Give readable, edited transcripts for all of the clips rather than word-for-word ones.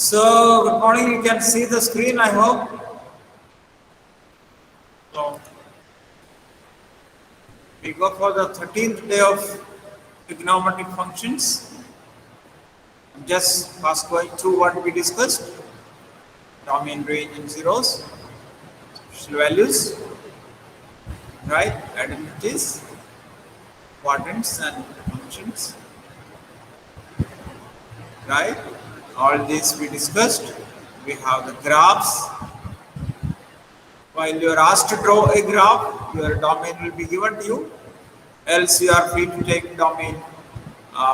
So, good morning. You can see the screen, I hope. So, we go for the 13th day of trigonometric functions. Just fast going through what we discussed. Domain, range, and zeros, special values, right? Identities, quadrants, and functions, right? All this we discussed. We have the graphs. While you are asked to draw a graph, your domain will be given to you. Else you are free to take domain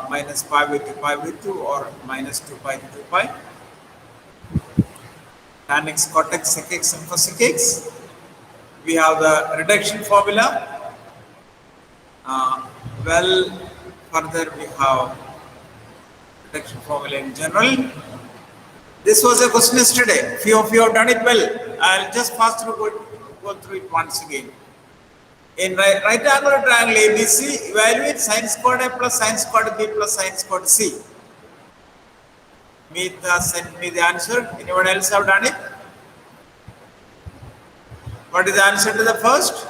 minus pi by 2 pi by 2 or minus 2 pi to 2 pi. Tan x, cot x, sec x, and cosec x. We have the reduction formula. Further we have reduction formula in general. This was a question yesterday. Few of you have done it well. I'll just fast go through it once again. In right angular triangle ABC, evaluate sin squared A plus sin squared B plus sin squared C. Send me the answer. Anyone else have done it? What is the answer to the first?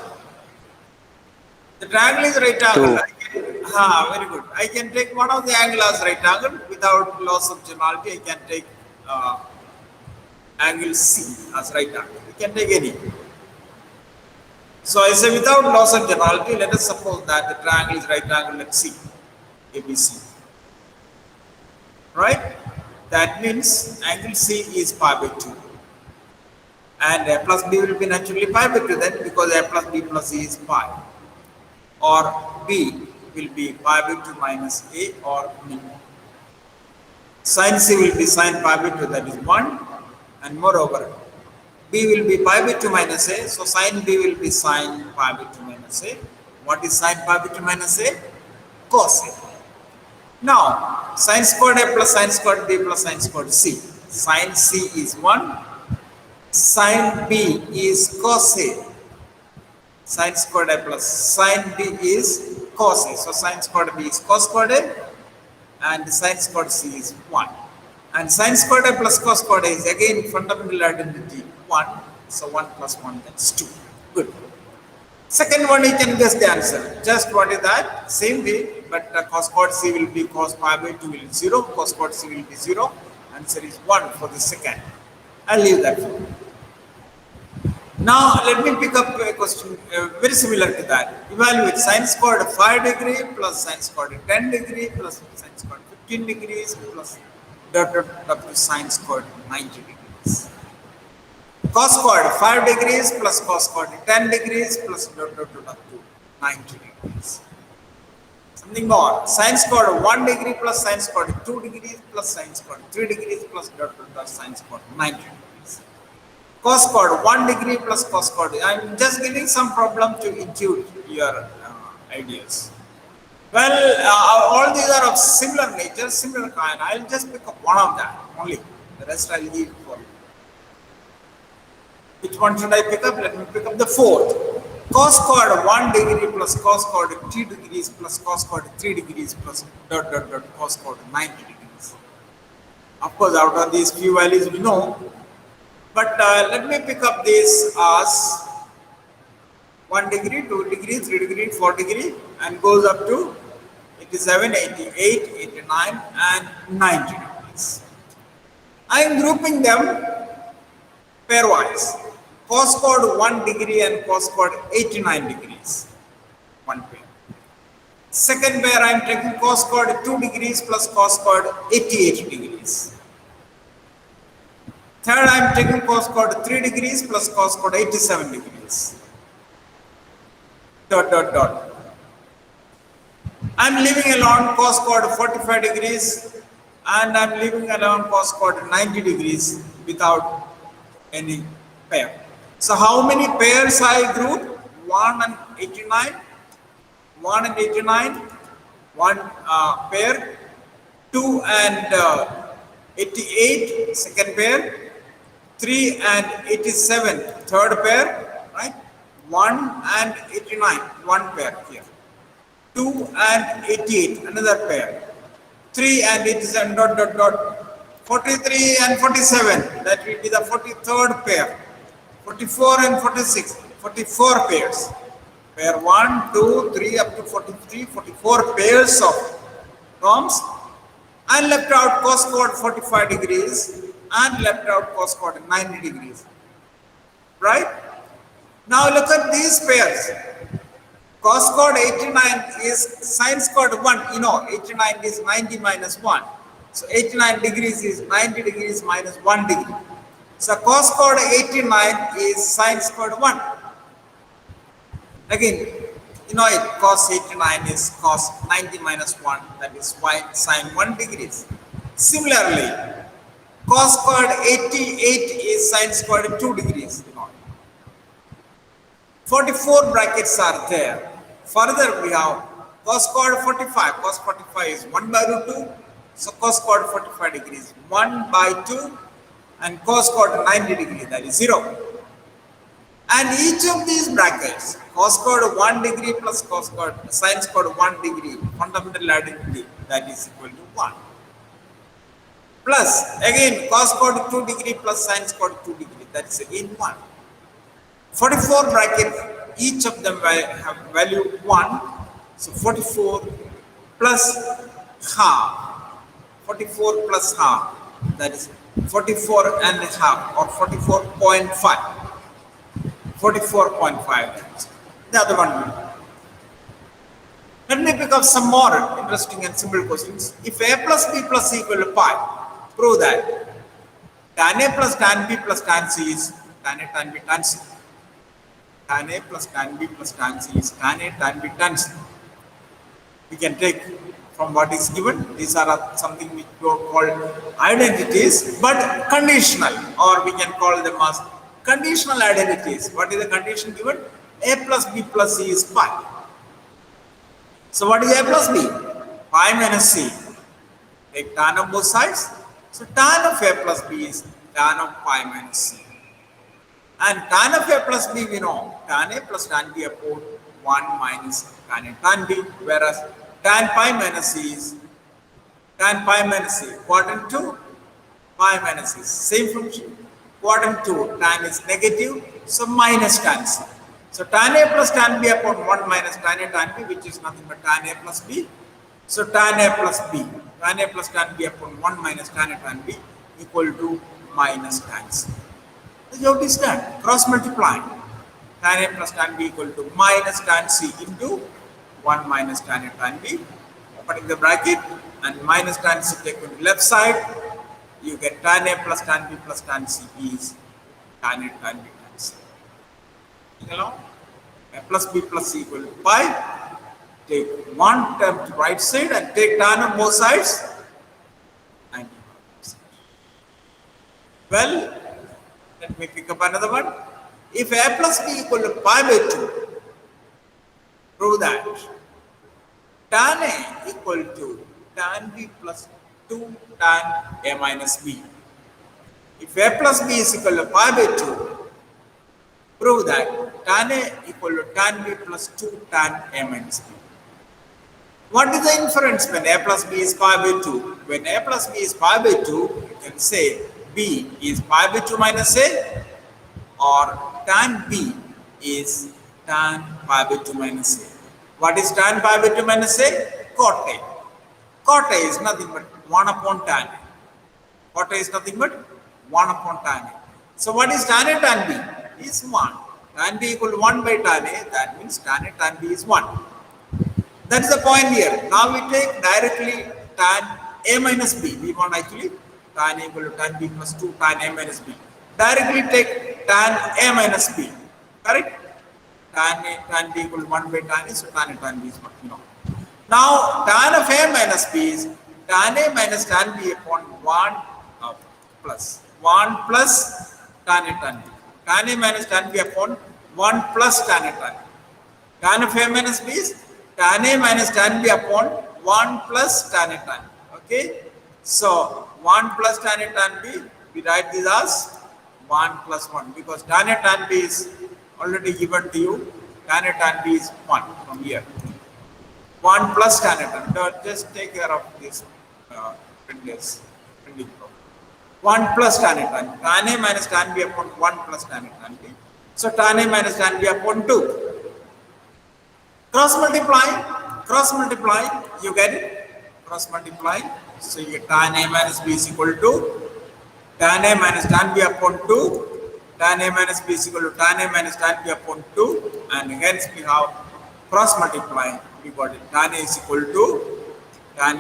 The triangle is right angle. Very good. I can take one of the angle as right angle without loss of generality. I can take angle C as right angle. You can take any. So I say without loss of generality, let us suppose that the triangle is right angle at C, ABC. Right? That means angle C is pi by 2. And A plus B will be naturally pi by 2 then, because A plus B plus C is pi. Or B will be pi by 2 minus A or B. Sin C will be sin pi by 2, that is 1. And moreover, B will be pi by 2 minus A, so sin B will be sin pi by 2 minus A. What is sin pi by 2 minus A? Cos A. Now, sin squared A plus sin squared B plus sin squared C. Sin C is 1, sin B is cos A. Sin squared A plus sin B is cos A. So, sin squared B is cos squared A and sin squared C is 1. And sin squared A plus cos squared A is again fundamental identity 1. So 1 plus 1 that's 2. Good. Second one, you can guess the answer. Just what is that? Same way, but cos squared C will be cos pi by 2 will be 0. Cos squared C will be 0. Answer is 1 for the second. I'll leave that for you. Now let me pick up a question very similar to that. Evaluate sin squared 5 degree plus sin squared 10 degree plus sin squared 15 degrees plus dot up to sin squared 90 degrees. Cos squared 5 degrees plus cos squared 10 degrees plus dot up to 90 degrees. Something more. Sin squared 1 degree plus sin squared 2 degrees plus sin squared 3 degrees plus dot sin squared 90 degrees. Cos squared 1 degree plus cos squared. I'm just giving some problem to intuit your ideas. Well, all these are of similar nature, similar kind. I'll just pick up one of that only. The rest I'll leave for you. Which one should I pick up? Let me pick up the fourth. Cos squared 1 degree plus cos squared 2 degrees plus cos squared 3 degrees plus dot cos squared 90 degrees. Of course, out of these few values we know. But let me pick up this as 1 degree, 2 degree, 3 degree, 4 degree and goes up to 87, 88, 89 and 90 degrees. I am grouping them pairwise. Cos squared 1 degree and cos squared 89 degrees. One pair. Second pair I am taking cos squared 2 degrees plus cos squared 88 degrees. Third, I am taking cos squared 3 degrees plus cos squared 87 degrees. I am leaving alone cos squared 45 degrees and I am leaving alone cos squared 90 degrees without any pair. So, how many pairs I group? 1 and 89, 1 and 89, one pair, 2 and 88, second pair. 3 and 87, third pair, right? 1 and 89, one pair here. 2 and 88, another pair. 3 and 87, 43 and 47, that will be the 43rd pair. 44 and 46, 44 pairs. Pair 1, 2, 3 up to 43, 44 pairs of terms, and left out cos chord 45 degrees and left out cos chord 90 degrees. Right? Now look at these pairs. Cos chord 89 is sin chord 1. You know, 89 is 90 minus 1. So 89 degrees is 90 degrees minus 1 degree. So cos chord 89 is sin chord 1. Again, you know it, cos 89 is cos 90 minus 1, that is why sin 1 degrees. Similarly, cos chord 88 is sin chord 2 degrees. You know. 44 brackets are there. Further, we have cos chord 45. Cos 45 is 1 by root 2. So cos chord 45 degrees 1 by 2, and cos chord 90 degrees, that is 0. And each of these brackets, cos chord 1 degree plus cos chord sin chord 1 degree, fundamental identity, that is equal to 1. Plus again cos chord 2 degree plus sin chord 2 degree, that is again 1. 44 brackets, each of them have value 1. So 44 plus half. 44 plus half, that is 44 and a half, or 44.5. 44.5. The other one. Let me pick up some more interesting and simple questions. If a plus b plus c equal to pi, prove that tan a plus tan b plus tan c is tan a tan b tan c. Tan a plus tan b plus tan c is tan a tan b tan c. We can take from what is given. These are something which we call identities, but conditional, or we can call them as conditional identities. What is the condition given? A plus b plus c is pi. So what is a plus b? Pi minus c. Take tan of both sides. So tan of a plus b is tan of pi minus c. And tan of a plus b, we know tan a plus tan b upon 1 minus tan a tan b, whereas tan pi minus c is tan pi minus c. Quadrant 2, pi minus c. Same function. Quadrant 2, tan is negative, so minus tan c. So tan a plus tan b upon 1 minus tan a tan b, which is nothing but tan a plus b. So tan a plus b, tan a plus tan b upon 1 minus tan a tan b equal to minus tan c. This is how it is done. Cross multiplying. Tan a plus tan b equal to minus tan c into 1 minus tan a tan b. Opening the bracket, and minus tan c taken to the left side, you get tan a plus tan b plus tan c is tan a tan b tan c. Along, a plus b plus c equal to pi. Take one term to right side and take tan on both sides. And well, let me pick up another one. If a plus b equal to pi by 2, prove that tan a equal to tan b plus 2 tan a minus b. If a plus b is equal to pi by 2, prove that tan a equal to tan b plus 2 tan a minus b. What is the inference when a plus b is pi by 2? When a plus b is pi by 2, you can say b is pi by 2 minus a, or tan b is tan pi by 2 minus a. What is tan pi by 2 minus a? Cot a. Cot a is nothing but 1 upon tan a. Cot a is nothing but 1 upon tan a. So what is tan a tan b? Is 1. Tan b equal to 1 by tan a, that means tan a tan b is 1. That is the point here. Now we take directly tan a minus b. We want actually tan a equal to tan b plus 2 tan a minus b. Directly take tan a minus b. Correct? Tan a tan b equal to 1 by tan a, so tan a tan b is 1. You know. Now tan of a minus b is tan a minus tan b upon 1 plus 1 plus tan a tan b. Tan a minus tan b upon 1 plus tan a tan b. Tan of a minus b is tan a minus tan b upon 1 plus tan a tan b. Okay? So 1 plus tan a tan b, we write this as 1 plus 1, because tan a tan b is already given to you. Tan a tan b is 1 from here. 1 plus tan a tan. Just take care of this printing problem. 1 plus tan A tan B. Tan A minus tan B upon 1 plus tan A tan B. So tan A minus tan B upon 2. Cross multiply, you get it? Cross multiply. So you get tan A minus B is equal to tan A minus tan B upon 2. Tan A minus B is equal to tan A minus tan B upon 2. And hence we have cross multiply. We got it. Tan A is equal to tan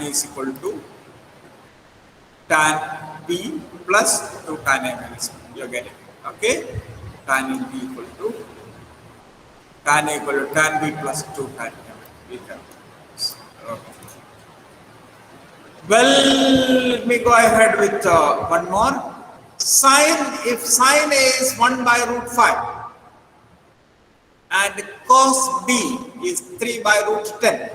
B plus 2 tan A minus B. You get it. Okay? Tan A B equal to tan A equal to tan B plus 2 tan A. We have this. Okay. Well, let me go ahead with one more. If sine A is 1 by root 5 and cos B is 3 by root 10,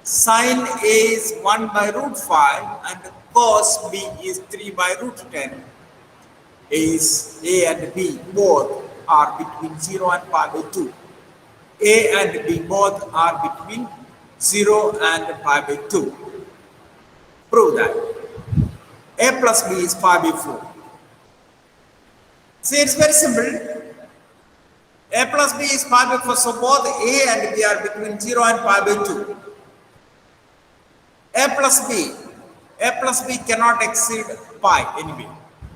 sine A is 1 by root 5 and cos B is 3 by root 10, is A and B both are between 0 and pi by 2. A and B both are between 0 and pi by 2. Prove that. A plus B is pi by 4. See, it's very simple. A plus B is pi by 4, so both A and B are between 0 and pi by 2. A plus B cannot exceed pi anyway,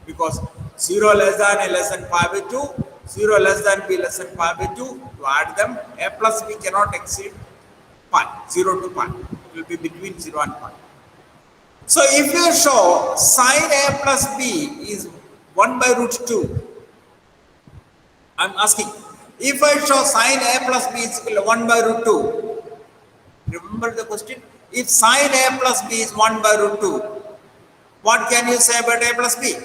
because 0 less than A less than pi by 2, 0 less than B less than pi by 2, to add them, A plus B cannot exceed pi, 0 to pi. It will be between 0 and pi. So if you show sine A plus B is 1 by root 2, I'm asking, if I show sine A plus B is equal to 1 by root 2, remember the question? If sine A plus B is 1 by root 2, what can you say about A plus B?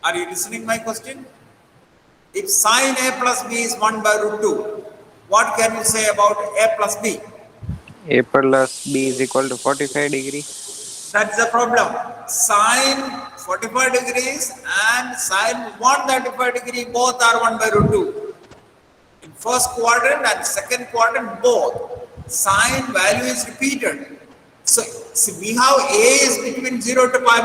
Are you listening my question? If sine A plus B is 1 by root 2, what can you say about A plus B? A plus B is equal to 45 degrees. That's the problem. Sine 45 degrees and sine 135 degree both are 1 by root 2. In first quadrant and second quadrant both, sine value is repeated. So see, we have A is between 0 to pi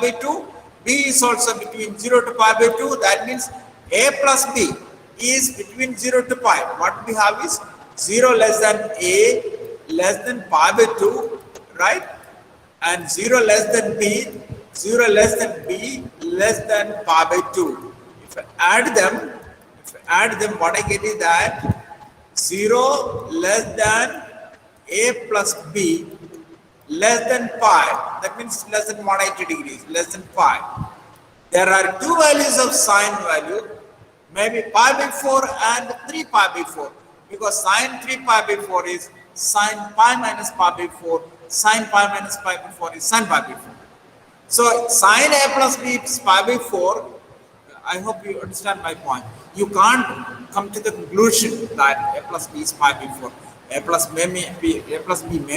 by 2, B is also between 0 to pi by 2. That means A plus B is between 0 to pi. What we have is 0 less than A less than pi by 2, right? And 0 less than B, 0 less than B less than pi by 2. If I add them, what I get is that 0 less than A plus B less than pi, that means less than 180 degrees, less than pi. There are two values of sine value, maybe pi by 4 and 3 pi by 4, because sine 3 pi by 4 is sine pi minus pi by 4, sine pi minus pi by 4 is sine pi by 4. So sine A plus B is pi by 4. I hope you understand my point. You can't come to the conclusion that A plus B is pi by 4. A plus B may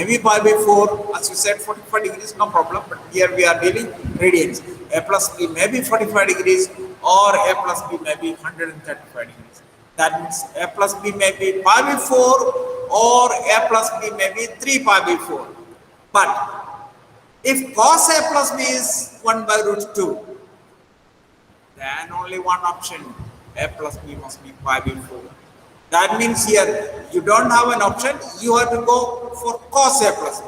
be pi by 4, as you said, 45 degrees, no problem. But here we are dealing radians. A plus B may be 45 degrees or A plus B may be 135 degrees. That means A plus B may be pi by 4 or A plus B may be 3 pi by 4. But if cos A plus B is 1 by root 2, then only one option, A plus B must be pi by 4. That means here you don't have an option, you have to go for cos A plus B.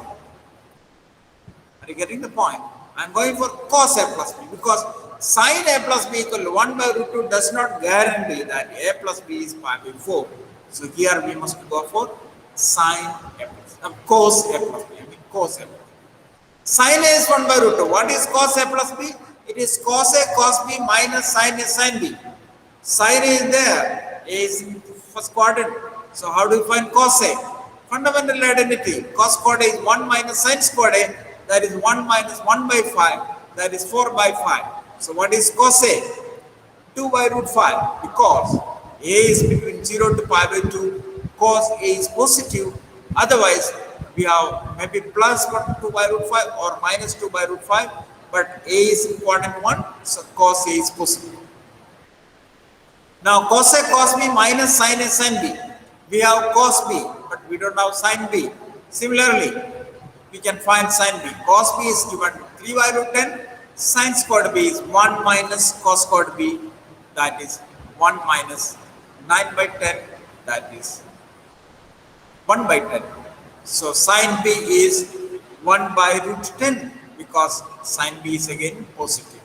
Are you getting the point? I'm going for cos A plus B because sin A plus B equal to 1 by root 2 does not guarantee that A plus B is pi by 4. So here we must go for sin A plus B. Cos A plus B. Cos A plus B. Sin A is 1 by root 2. What is cos A plus B? It is cos A cos B minus sin A sin B. Sin A is there. A is in first quadrant. So how do you find cos A? Fundamental identity. Cos squared A is 1 minus sin squared A. That is 1 minus 1 by 5. That is 4 by 5. So what is cos A? 2 by root 5. Because A is between 0 to pi by 2. Cos A is positive. Otherwise, we have maybe plus 2 by root 5 or minus 2 by root 5. But A is in quadrant 1. So cos A is positive. Now cos A cos B minus sin A sin B. We have cos B, but we don't have sin B. Similarly, we can find sin B. Cos B is given 3 by root 10, Sin squared b is 1 minus cos squared b, that is 1 minus 9 by 10, that is 1 by 10. So sin b is 1 by root 10 because sin b is again positive.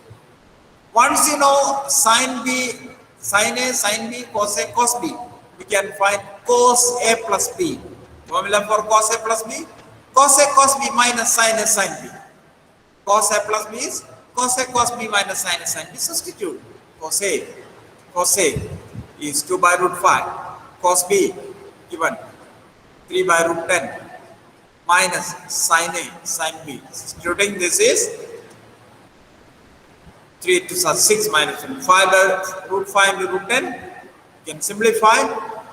Once you know sin b, sin a, sin b, cos a, cos b, we can find cos a plus b. Formula for cos a plus b, cos a cos b minus sin a sin b. Cos a plus b is cos a cos b minus sin a sin b. Substitute cos a is 2 by root 5, cos b given 3 by root 10 minus sin a sin b. Substituting this is 3 to 6 minus 5 by root 5 into root 10. You can simplify.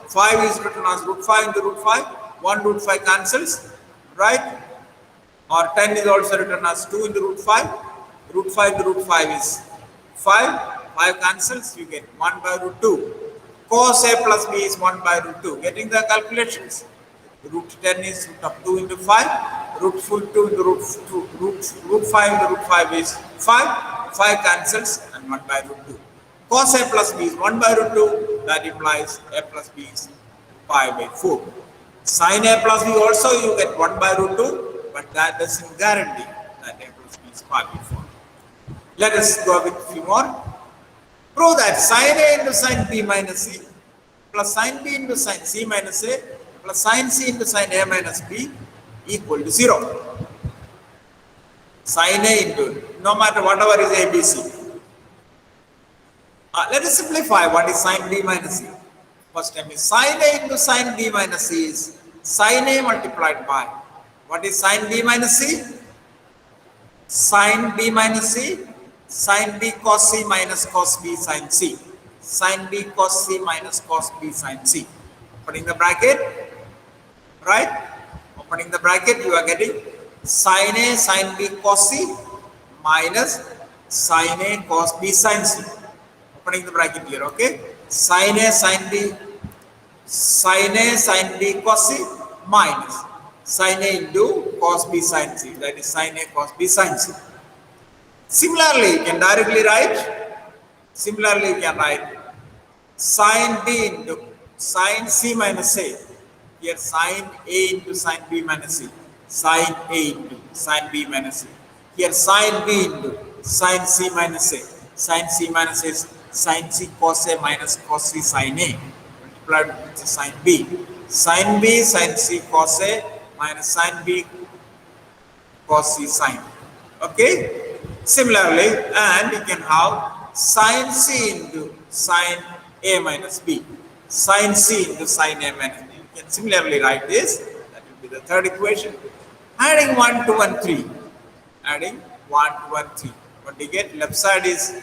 5 is written as root 5 into root 5. 1 root 5 cancels, right? Or 10 is also written as 2 into root 5. Root 5 into root 5 is 5. 5 cancels, you get 1 by root 2. Cos a plus b is 1 by root 2. Getting the calculations? Root 10 is root of 2 into 5. Root 2 into root 5 into root 5 is 5. 5 cancels and 1 by root 2. Cos a plus b is 1 by root 2. That implies a plus b is pi by 4. Sin a plus b also you get 1 by root 2, but that doesn't guarantee that a plus b is pi by 4. Let us go with a few more. Prove that sin a into sin b minus c plus sin b into sin c minus a plus sin c into sin a minus b equal to 0. Sin a into, no matter whatever is a, b, c. Let us simplify what is sin b minus c. First time is sin a into sin b minus c is sin a multiplied by, what is sin b minus c? Sin b minus c, sin b cos c minus cos b sin c. Sin b cos c minus cos b sin c. Opening the bracket, right? Opening the bracket, you are getting sin a sin b cos c minus sin a cos b sin c. Opening the bracket here, okay? Sin a sin b cos c minus sin a into cos b sin c, that is sin a cos b sin c. Similarly, you can directly write, sin b into sin c minus a. Here sin a into sin b minus c, sin a into sin b minus c. Here sin b into sin c minus a, sin c minus a, sin c cos a minus cos c sin a, multiplied with sin b. Sin b sin c cos a minus sin b cos c sin. Okay? Similarly, and you can have sin c into sin a minus b, sin c into sin a minus b. You can similarly write this. That will be the third equation. Adding 1, 2, and 3. Adding 1, 2, and 3. What do you get? Left side is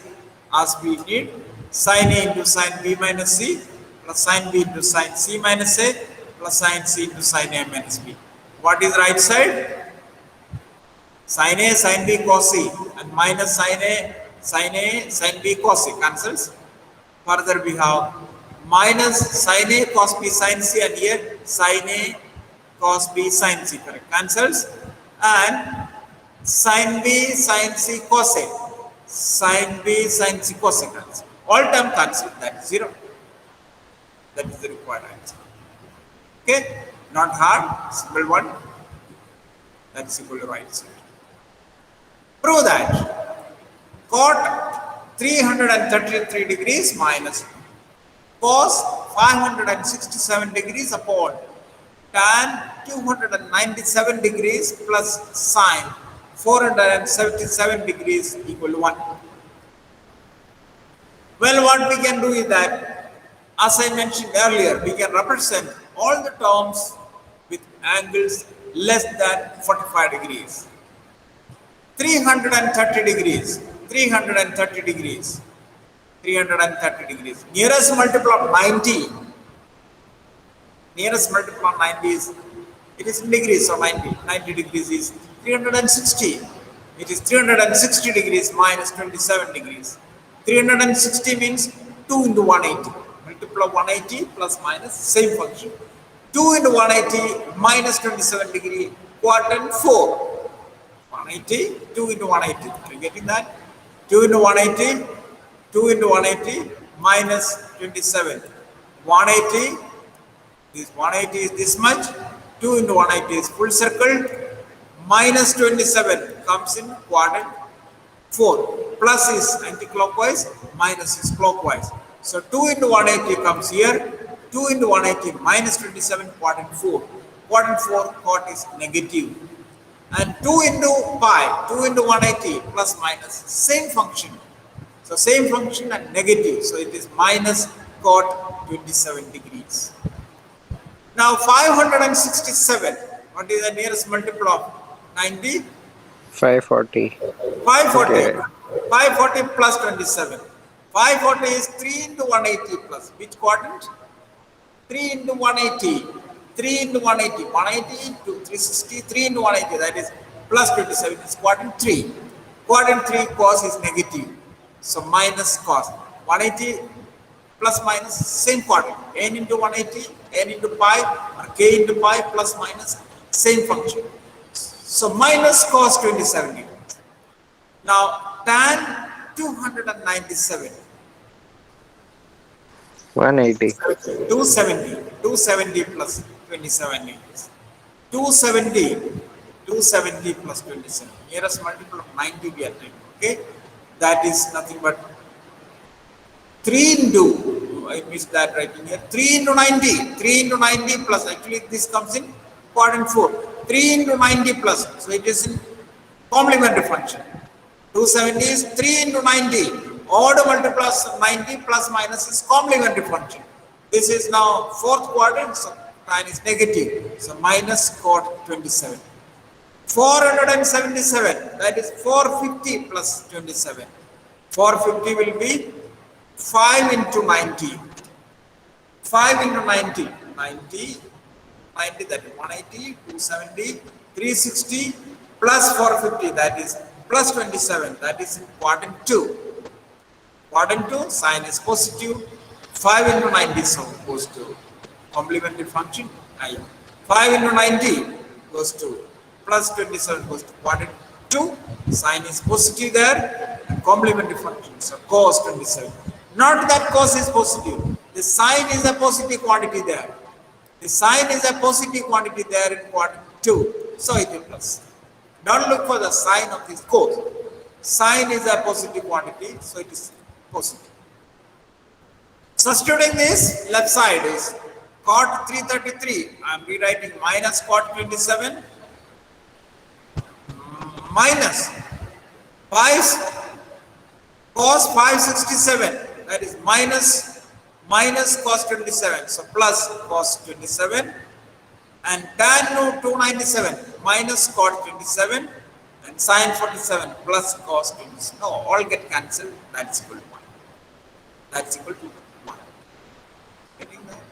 as we did, sin a into sin b minus c plus sin b into sin c minus a plus sin c into sin a minus b. What is right side? Sin a sin b cos c and minus sin a sin b cos c cancels. Further we have minus sin a cos b sin c, and here sin a cos b sin c, correct, cancels, and sin b sin c cos a, sin b sin c cos a cancels. All term cancel, that is 0. That is the required answer. Okay, not hard, simple one. That's equal to right side. Prove that cot 333 degrees minus cos 567 degrees upon tan 297 degrees plus sine 477 degrees equal to 1. Well, what we can do is that, as I mentioned earlier, we can represent all the terms with angles less than 45 degrees. 330 degrees, 330 degrees, 330 degrees. Nearest multiple of 90. Nearest multiple of 90 is, it is in degrees, so 90 degrees is 360. It is 360 degrees minus 27 degrees. 360 means 2 into 180. Multiple of 180 plus minus, same function. 2 into 180 minus 27 degree, quadrant 4. 180, 2 into 180. Are you getting that? 2 into 180, 2 into 180 minus 27. 180, this 180 is this much, 2 into 180 is full circle, minus 27 comes in quadrant 4. Plus is anti-clockwise, minus is clockwise. So 2 into 180 comes here, 2 into 180 minus 27, quadrant 4. Quadrant 4 cot is negative. And 2 into pi, 2 into 180 plus minus, same function. So same function and negative. So it is minus cot 27 degrees. Now 567, what is the nearest multiple of 90? 540. 540. Okay. 540 plus 27. 540 is 3 into 180 plus. Which quadrant? 3 into 180. 3 into 180. 180 into 360. 3 into 180. That is plus 27 is quadrant 3. Quadrant 3 cos is negative. So minus cos. 180 plus minus same quadrant. N into 180. N into pi or k into pi plus minus same function. So minus cos 27 degrees. Now tan 297. 180. 270 plus 27 degrees. 270 plus 27. Nearest multiple of 90 we are taking. Okay, that is nothing but 3 into, I missed that writing here, 3 into 90. 3 into 90 plus, actually this comes in quadrant 4. 3 into 90 plus, so it is in complementary function. 270 is 3 into 90. Odd multiplies 90 plus minus is complementary function. This is now fourth quadrant, so tan is negative. So minus cot 27. 477, that is 450 plus 27. 450 will be 5 into 90. 5 into 90. 90, that is 180, 270, 360 plus 450, that is plus 27, that is in quadrant 2. Quadrant 2, sign is positive. 5 into 90 so goes to complementary function. 5 into 90 goes to plus 27 goes to quadrant 2. Sign is positive there. And complementary function. So cos 27. Not that cos is positive. The sign is a positive quantity there. The sign is a positive quantity there in quadrant 2. So it is plus. Don't look for the sign of this cos. Sign is a positive quantity, so it is positive. Substituting this, left side is cot 333. I am rewriting minus cot 27 minus 5 cos 567. That is minus cos 27. So plus cos 27. And tan 297 minus cot 27 and sin 47 plus cos 27. No, all get cancelled. That's equal to 1. That's equal to 1. Getting that?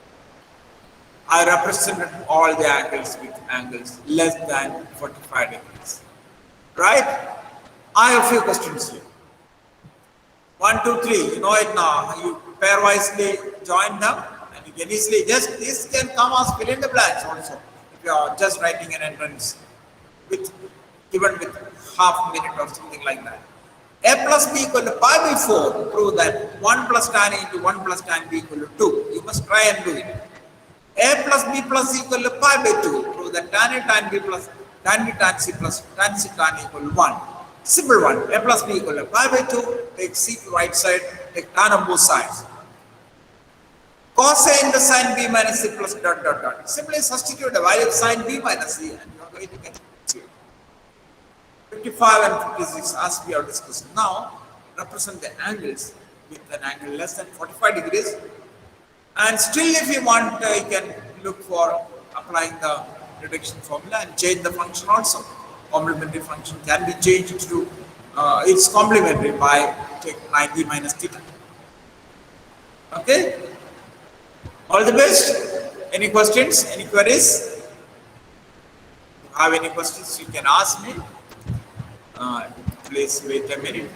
I represented all the angles with angles less than 45 degrees. Right? I have a few questions here. 1, 2, 3. You know it now. You pairwisely join them. You can easily just, this can come as fill in the blanks also. If you are just writing an entrance with given with half minute or something like that. A plus b equal to pi by 4. Prove that 1 plus tan A into 1 plus tan b equal to 2. You must try and do it. A plus b plus c equal to pi by 2. Prove that tan A tan b plus tan b tan c plus tan c tan A equal to 1. Simple one. A plus b equal to pi by 2. Take c to right side. Take tan on both sides. Cos A into sin B minus C plus dot dot dot. Simply substitute the value of sin B minus C and you are going to get it. 55 and 56 as we are discussing now represent the angles with an angle less than 45 degrees. And still if you want you can look for applying the reduction formula and change the function also. Complementary function can be changed to its complementary by take 90 minus theta. Okay. All the best. Any questions? Any queries? If you have any questions, you can ask me. Please wait a minute.